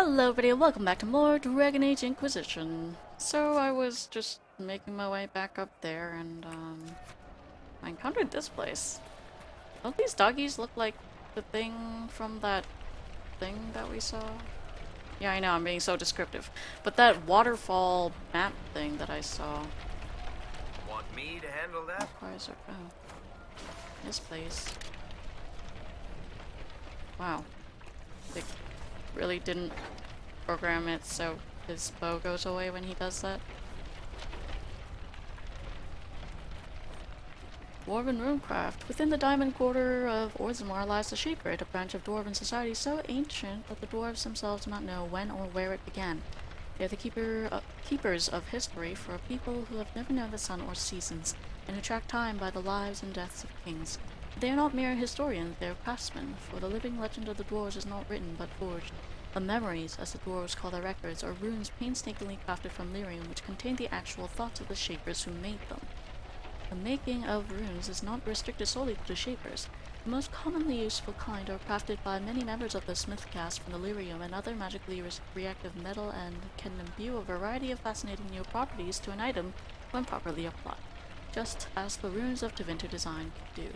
Hello everybody, welcome back to more Dragon Age Inquisition. So I was just making my way back up there and I encountered this place. Don't these doggies look like the thing from that thing that we saw? Yeah, I know, I'm being so descriptive. But that waterfall map thing that I saw. Want me to handle that? Oh, yes please. Wow. They really didn't program it so his bow goes away when he does that. Dwarven Runecraft. Within the Diamond Quarter of Orzammar lies the Sheepgrid, a branch of Dwarven society so ancient that the dwarves themselves do not know when or where it began. They are the keepers of history for a people who have never known the sun or seasons, and who track time by the lives and deaths of kings. But they are not mere historians, they are craftsmen, for the living legend of the dwarves is not written but forged. The memories, as the dwarves call their records, are runes painstakingly crafted from lyrium which contain the actual thoughts of the shapers who made them. The making of runes is not restricted solely to the shapers. The most commonly useful kind are crafted by many members of the smith caste from the lyrium and other magically reactive metal and can imbue a variety of fascinating new properties to an item when properly applied, just as the runes of Tevinter design do.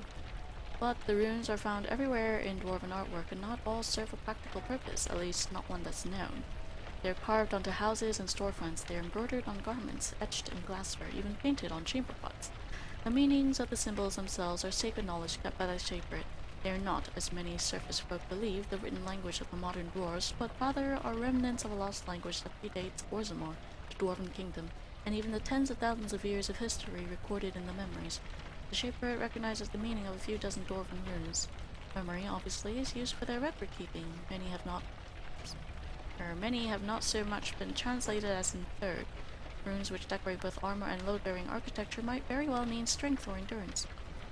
But the runes are found everywhere in dwarven artwork and not all serve a practical purpose, at least not one that's known. They are carved onto houses and storefronts, they are embroidered on garments, etched in glassware, even painted on chamber pots. The meanings of the symbols themselves are sacred knowledge kept by the shaper. They are not, as many surface folk believe, the written language of the modern dwarves, but rather are remnants of a lost language that predates Orzammar, the dwarven kingdom, and even the tens of thousands of years of history recorded in the memories. The shaper recognizes the meaning of a few dozen dwarven runes. Memory, obviously, is used for their record keeping. Many have not so much been translated as inferred. Runes which decorate both armor and load-bearing architecture might very well mean strength or endurance.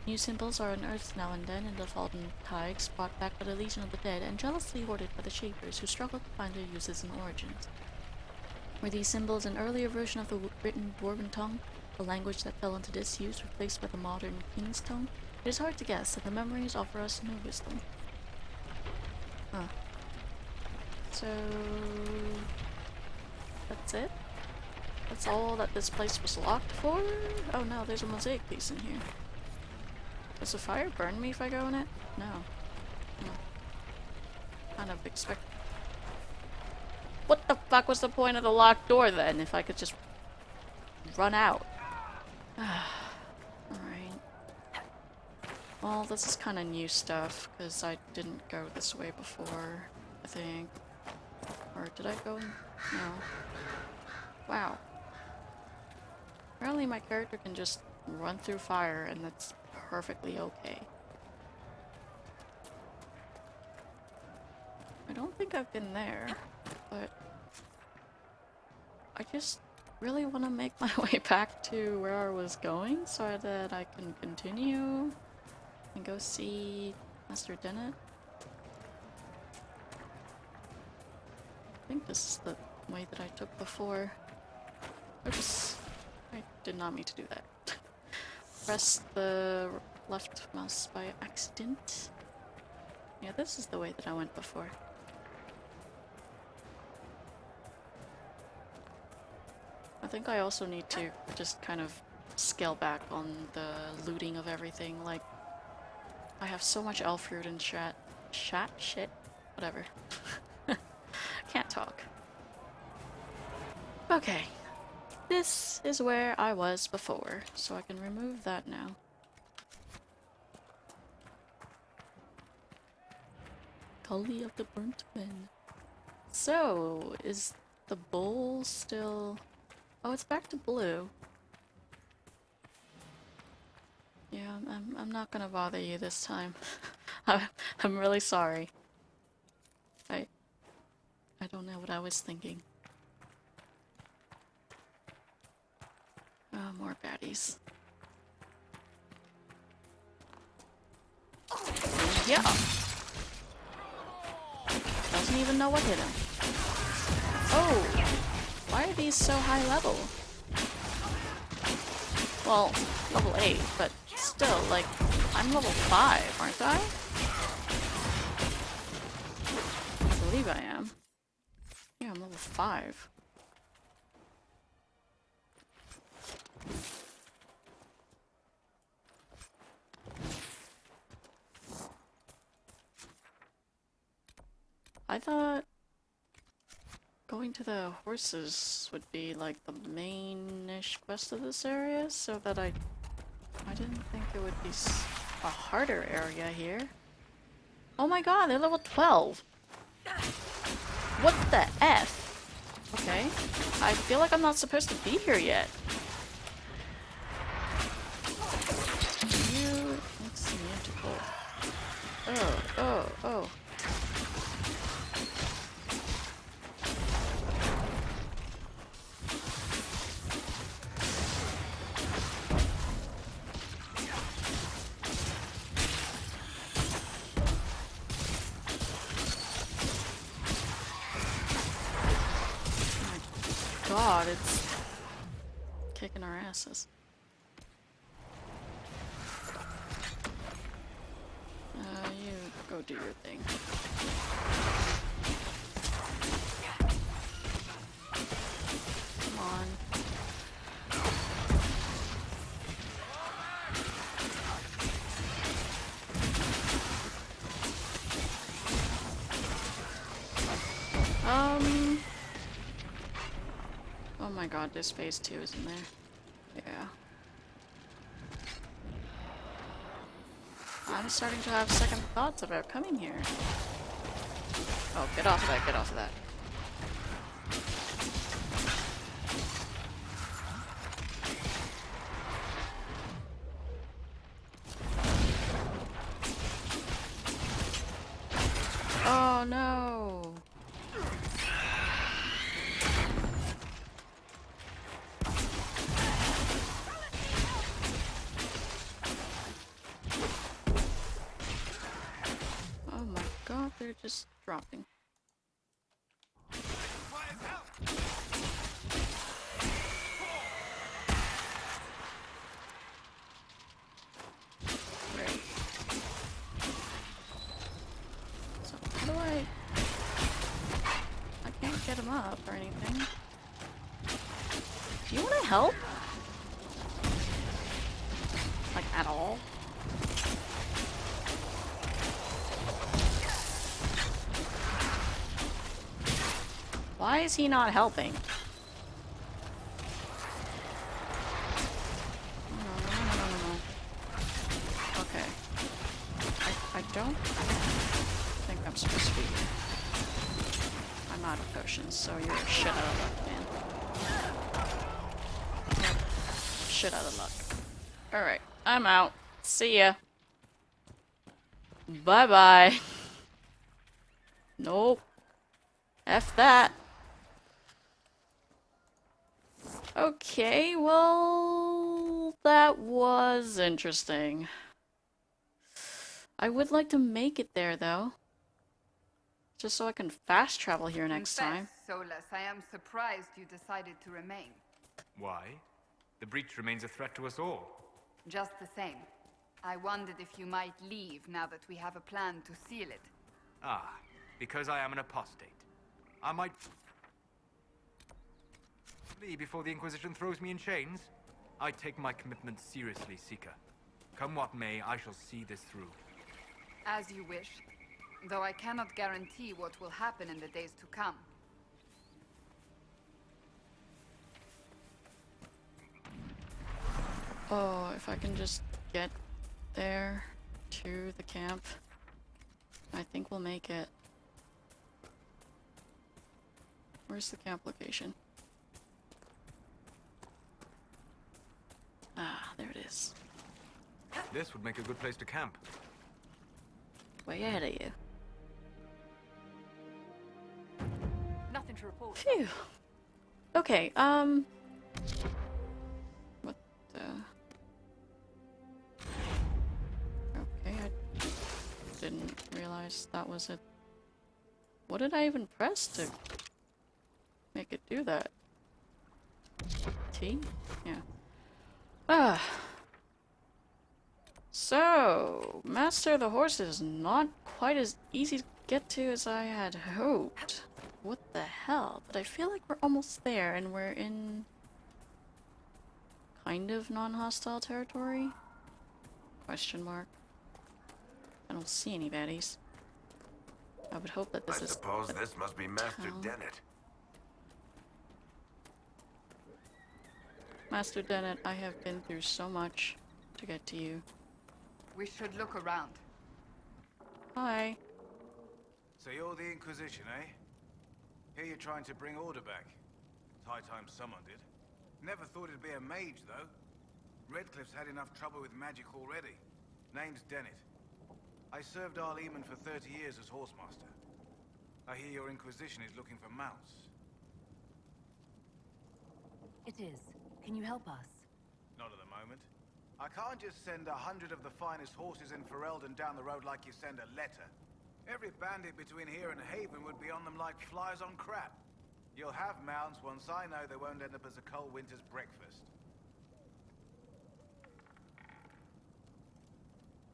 New symbols are unearthed now and then in the Falden Tides, brought back by the Legion of the Dead, and jealously hoarded by the Shapers, who struggle to find their uses and origins. Were these symbols an earlier version of the written Dwarven tongue, a language that fell into disuse, replaced by the modern King's tongue? It is hard to guess, and the memories offer us no wisdom. Huh. So... that's it? That's all that this place was locked for? Oh no, there's a mosaic piece in here. Does the fire burn me if I go in it? No. Kind of expect... What the fuck was the point of the locked door then, if I could just run out? Alright. Well, this is kind of new stuff, because I didn't go this way before, I think. Or did I go? No. Wow. Apparently my character can just run through fire and that's perfectly okay. I don't think I've been there, but I just really want to make my way back to where I was going so that I can continue and go see Master Dennett. I think this is the way that I took before. Oops. I did not mean to do that. Press the left mouse by accident. Yeah, this is the way that I went before. I think I also need to just kind of scale back on the looting of everything. Like, I have so much elf fruit and shit, whatever. Can't talk. Okay. This is where I was before, so I can remove that now. Cully of the Burnt Men. So, is the bowl still... Oh, it's back to blue. Yeah, I'm not gonna bother you this time. I'm really sorry. I don't know what I was thinking. Oh, more baddies. Yeah! Doesn't even know what hit him. Oh! Why are these so high level? Well, level 8, but still, like, I'm level 5, aren't I? I believe I am. Yeah, I'm level 5. I thought going to the horses would be like the main-ish quest of this area, so that I didn't think it would be a harder area here. Oh my god, they're level 12! What the F? Okay. I feel like I'm not supposed to be here yet. You... Let's see, musical. Oh. God, it's kicking our asses. You go do your thing. Come on. Oh my god, this phase 2 is in there. Yeah. I'm starting to have second thoughts about coming here. Oh, get off of that, get off of that. Oh no! Oh my god, they're just dropping. Great. So, how do I can't get him up or anything. Do you want to help? Like, at all? Why is he not helping? No. Okay. I don't think I'm supposed to be here. I'm out of potions, so you're shit out of luck, man. Yep. Shit out of luck. Alright, I'm out. See ya. Bye-bye. Nope. F that. Okay, well, that was interesting. I would like to make it there, though. Just so I can fast travel here next time. Solus, I am surprised you decided to remain. Why? The breach remains a threat to us all. Just the same. I wondered if you might leave now that we have a plan to seal it. Ah, because I am an apostate. I might flee before the Inquisition throws me in chains. I take my commitment seriously, Seeker. Come what may, I shall see this through. As you wish. Though I cannot guarantee what will happen in the days to come. Oh, if I can just get there to the camp, I think we'll make it. Where's the camp location? Ah, there it is. This would make a good place to camp. Way ahead of you. Nothing to report. Phew. Okay, what the... Okay, I didn't realize that was it. What did I even press to make it do that? T? Yeah. Ah. So, Master of the Horse is not quite as easy to get to as I had hoped. What the hell? But I feel like we're almost there, and we're in kind of non-hostile territory? Question mark. I don't see any baddies. I would hope that I this is suppose a this must be Master town. Dennett. Master Dennett, I have been through so much to get to you. We should look around. Hi. So you're the Inquisition, eh? Here you're trying to bring order back. It's high time someone did. Never thought it'd be a mage, though. Redcliffe's had enough trouble with magic already. Name's Dennett. I served Arleman for 30 years as horsemaster. I hear your Inquisition is looking for mounts. It is. Can you help us? Not at the moment. I can't just send 100 of the finest horses in Ferelden down the road like you send a letter. Every bandit between here and Haven would be on them like flies on crap. You'll have mounts once I know they won't end up as a cold winter's breakfast.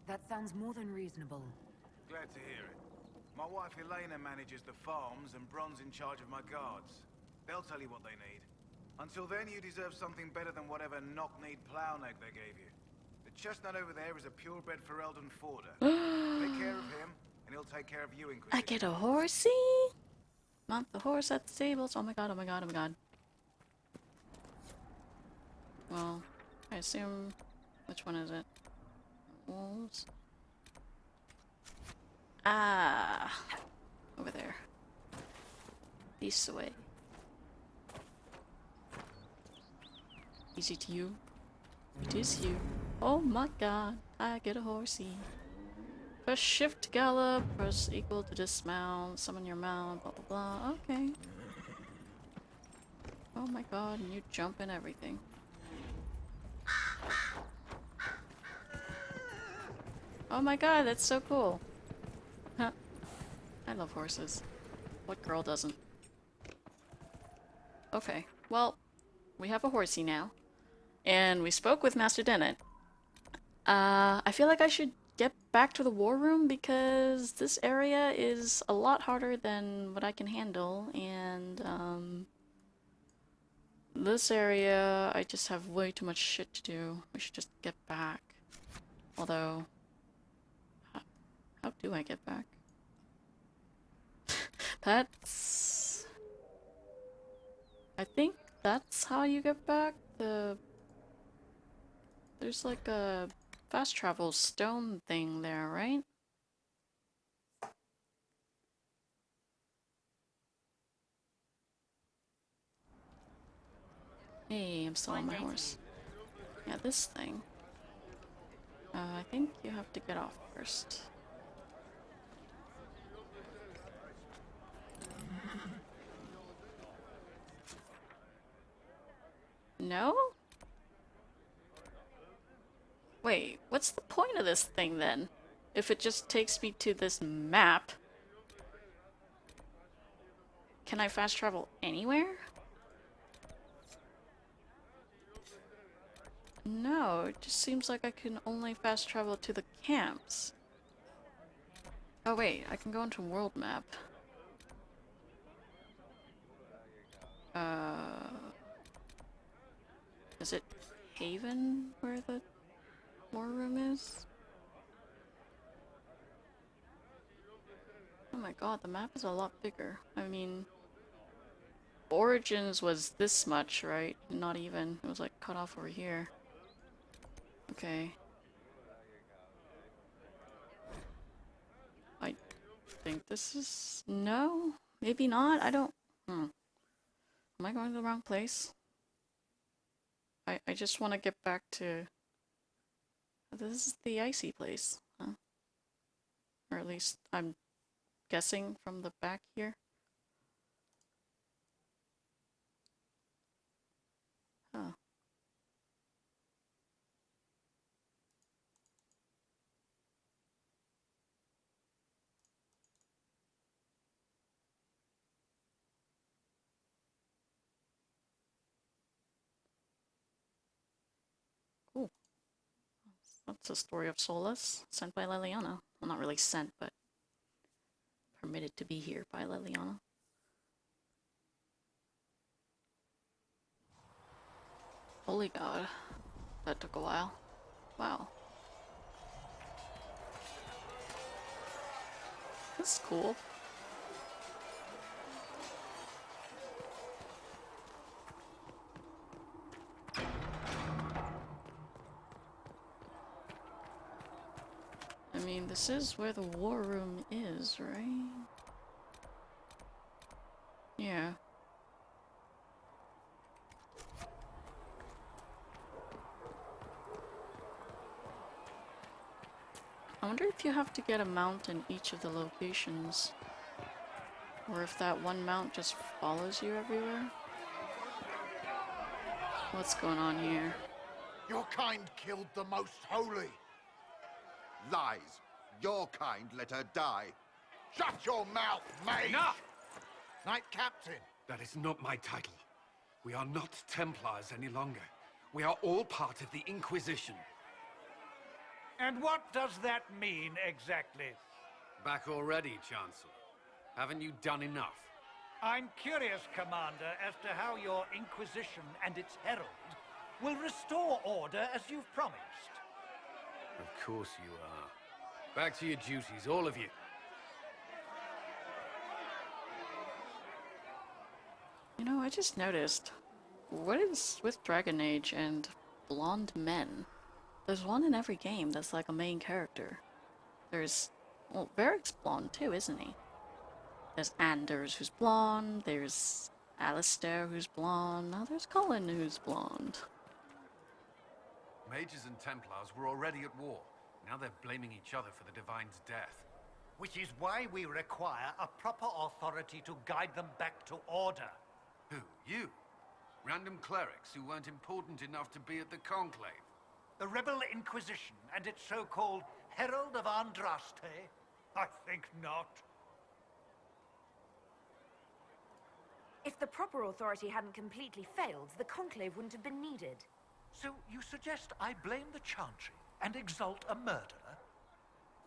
That sounds more than reasonable. Glad to hear it. My wife Elena manages the farms and Bron's in charge of my guards. They'll tell you what they need. Until then, you deserve something better than whatever knock-kneed plow neck they gave you. The chestnut over there is a purebred Ferelden forder. Take care of him, and he'll take care of you, Inquisition. I get a horsey? Mount the horse at the stables. Oh my god, oh my god, oh my god. Well, I assume... Which one is it? Wolves? Ah! Over there. This way. Easy to you. It is you. Oh my god, I get a horsey. Press shift to gallop, press equal to dismount, summon your mount, blah blah blah. Okay. Oh my god, and you jump and everything. Oh my god, that's so cool. Huh. I love horses. What girl doesn't? Okay, well, we have a horsey now. And we spoke with Master Dennett. I feel like I should get back to the war room because this area is a lot harder than what I can handle, and this area I just have way too much shit to do. We should just get back. Although, how do I get back? That's... I think that's how you get back. There's like a fast travel stone thing there, right? Hey, I'm still on my horse. Yeah, this thing. I think you have to get off first. No? Wait, what's the point of this thing then? If it just takes me to this map, can I fast travel anywhere? No, it just seems like I can only fast travel to the camps. Oh wait, I can go into world map. Is it Haven where the war room is? Oh my god, the map is a lot bigger. I mean, Origins was this much, right? Not even. It was like cut off over here. Okay. I think this is... No? Maybe not? I don't... Am I going to the wrong place? I just want to get back to... This is the icy place, huh? Or at least I'm guessing from the back here. Huh. Cool. That's a story of Solus, sent by Liliana. Well, not really sent, but permitted to be here by Liliana. Holy God. That took a while. Wow. That's cool. I mean, this is where the war room is, right? Yeah. I wonder if you have to get a mount in each of the locations. Or if that one mount just follows you everywhere. What's going on here? Your kind killed the most holy. Lies. Your kind let her die. Shut your mouth, mate! Enough! Knight Captain. That is not my title. We are not Templars any longer. We are all part of the Inquisition. And what does that mean, exactly? Back already, Chancellor. Haven't you done enough? I'm curious, Commander, as to how your Inquisition and its Herald will restore order as you've promised. Of course you are. Back to your duties, all of you. You know, I just noticed. What is with Dragon Age and blonde men? There's one in every game that's like a main character. There's... well, Varric's blonde too, isn't he? There's Anders who's blonde, there's Alistair who's blonde, now there's Cullen who's blonde. Mages and Templars were already at war. Now they're blaming each other for the Divine's death. Which is why we require a proper authority to guide them back to order. Who? You? Random clerics who weren't important enough to be at the Conclave? The Rebel Inquisition and its so-called Herald of Andraste? I think not. If the proper authority hadn't completely failed, the Conclave wouldn't have been needed. So you suggest I blame the Chantry and exalt a murderer?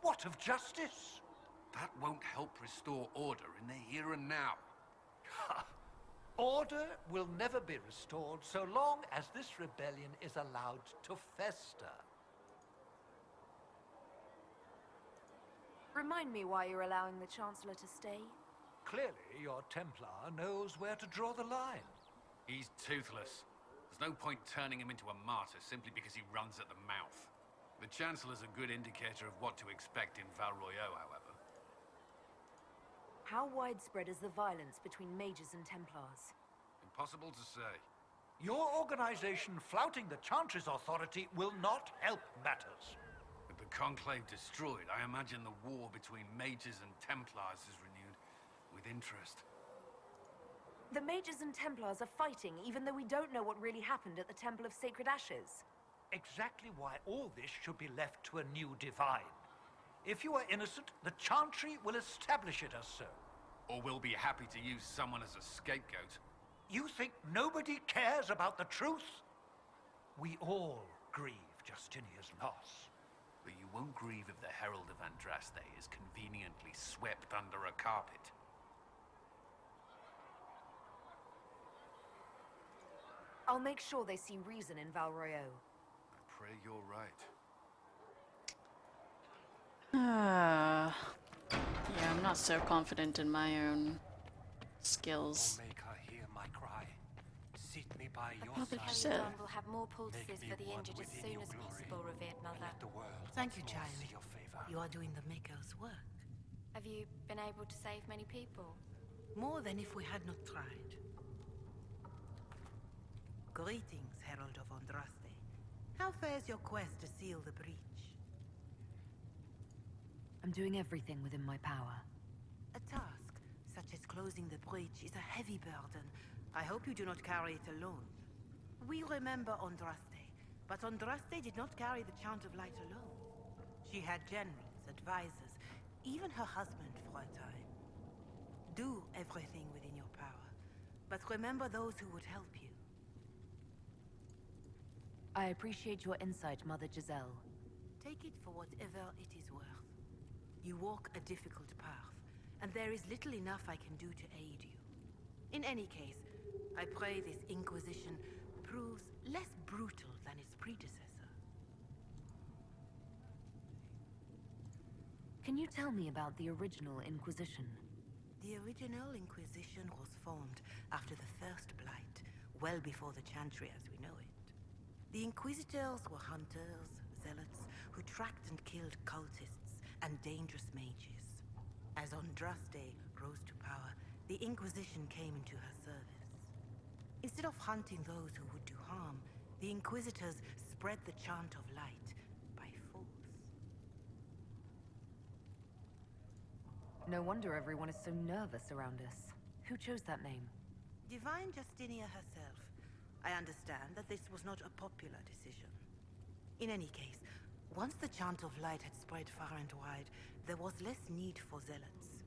What of justice? That won't help restore order in the here and now. Order will never be restored so long as this rebellion is allowed to fester. Remind me why you're allowing the Chancellor to stay? Clearly, your Templar knows where to draw the line. He's toothless. There's no point turning him into a martyr simply because he runs at the mouth. The Chancellor's a good indicator of what to expect in Val Royeaux, however. How widespread is the violence between mages and Templars? Impossible to say. Your organization flouting the Chantry's authority will not help matters. With the Conclave destroyed, I imagine the war between mages and Templars is renewed with interest. The mages and Templars are fighting even though we don't know what really happened at the Temple of Sacred Ashes. Exactly why all this should be left to a new divine. If you are innocent, the Chantry will establish it as so. Or we'll be happy to use someone as a scapegoat. You think nobody cares about the truth? We all grieve Justinia's loss. But you won't grieve if the Herald of Andraste is conveniently swept under a carpet. I'll make sure they see reason in Val Royeaux. I pray you're right. Yeah, I'm not so confident in my own skills. Make her hear my cry. Seat me by your thought that you side. said. Caledon will have more poultices Make me for the one injured as within soon your as glory. possible, revered mother. Let the world Thank you, also child. see your favor. You are doing the Maker's work. Have you been able to save many people? More than if we had not tried. Greetings, Herald of Andraste. How fares your quest to seal the breach? I'm doing everything within my power. A task, such as closing the breach, is a heavy burden. I hope you do not carry it alone. We remember Andraste, but Andraste did not carry the Chant of Light alone. She had generals, advisors, even her husband for a time. Do everything within your power, but remember those who would help you. I appreciate your insight, Mother Giselle. Take it for whatever it is worth. You walk a difficult path, and there is little enough I can do to aid you. In any case, I pray this Inquisition proves less brutal than its predecessor. Can you tell me about the original Inquisition? The original Inquisition was formed after the First Blight, well before the Chantry as we know it. The Inquisitors were hunters, zealots, who tracked and killed cultists and dangerous mages. As Andraste rose to power, the Inquisition came into her service. Instead of hunting those who would do harm, the Inquisitors spread the chant of light by force. No wonder everyone is so nervous around us. Who chose that name? Divine Justinia herself. I understand that this was not a popular decision. In any case, once the chant of light had spread far and wide, there was less need for zealots.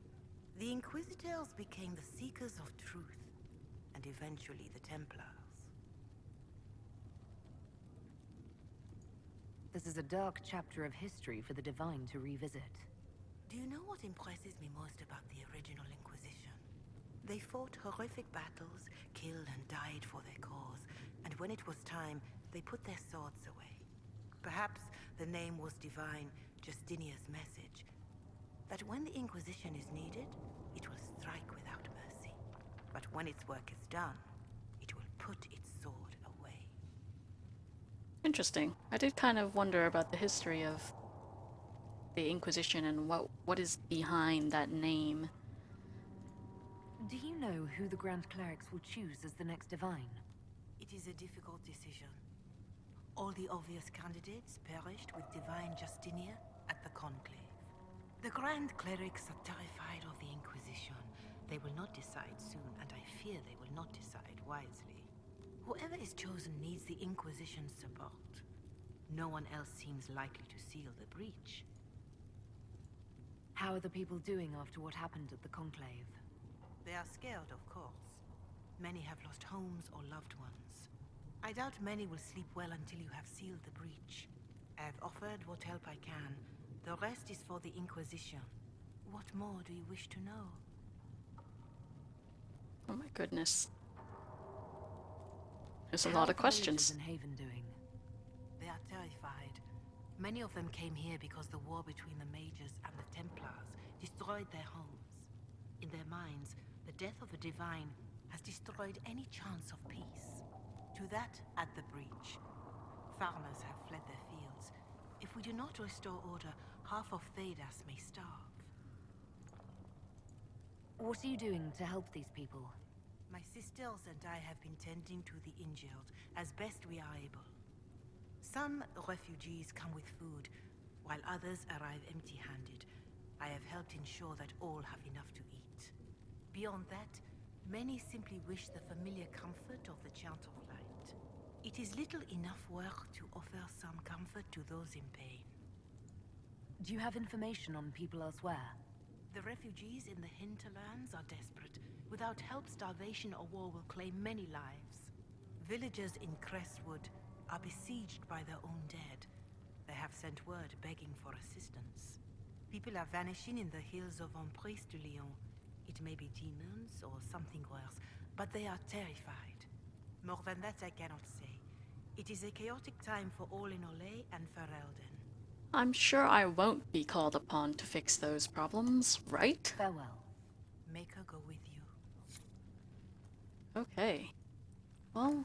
The Inquisitors became the seekers of truth, and eventually the Templars. This is a dark chapter of history for the Divine to revisit. Do you know what impresses me most about the original Inquisition? They fought horrific battles, killed and died for their cause, and when it was time, they put their swords away. Perhaps the name was Divine Justinia's message, that when the Inquisition is needed, it will strike without mercy. But when its work is done, it will put its sword away. Interesting. I did kind of wonder about the history of the Inquisition and what is behind that name. Do you know who the Grand Clerics will choose as the next Divine? It is a difficult decision. All the obvious candidates perished with Divine Justinia at the Conclave. The Grand Clerics are terrified of the Inquisition. They will not decide soon, and I fear they will not decide wisely. Whoever is chosen needs the Inquisition's support. No one else seems likely to seal the breach. How are the people doing after what happened at the Conclave? They are scared, of course. Many have lost homes or loved ones. I doubt many will sleep well until you have sealed the breach. I have offered what help I can. The rest is for the Inquisition. What more do you wish to know? Oh my goodness. There's a lot of questions. How are the villagers in Haven doing? They are terrified. Many of them came here because the war between the Mages and the Templars destroyed their homes. In their minds, the death of a Divine has destroyed any chance of peace. To that, add the breach. Farmers have fled their fields. If we do not restore order, half of Thedas may starve. What are you doing to help these people? My sisters and I have been tending to the injured as best we are able. Some refugees come with food, while others arrive empty-handed. I have helped ensure that all have enough to eat. Beyond that, many simply wish the familiar comfort of the Chant of Light. It is little enough work to offer some comfort to those in pain. Do you have information on people elsewhere? The refugees in the hinterlands are desperate. Without help, starvation or war will claim many lives. Villagers in Crestwood are besieged by their own dead. They have sent word begging for assistance. People are vanishing in the hills of Emprise de Lyon. It may be demons or something worse, but they are terrified. More than that I cannot say. It is a chaotic time for all in Olay and Ferelden. I'm sure I won't be called upon to fix those problems, right? Farewell. Make her go with you. Okay. Well,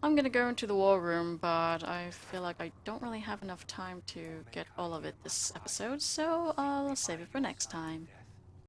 I'm gonna go into the war room, but I feel like I don't really have enough time to get all of it this episode, so let's save it for next time.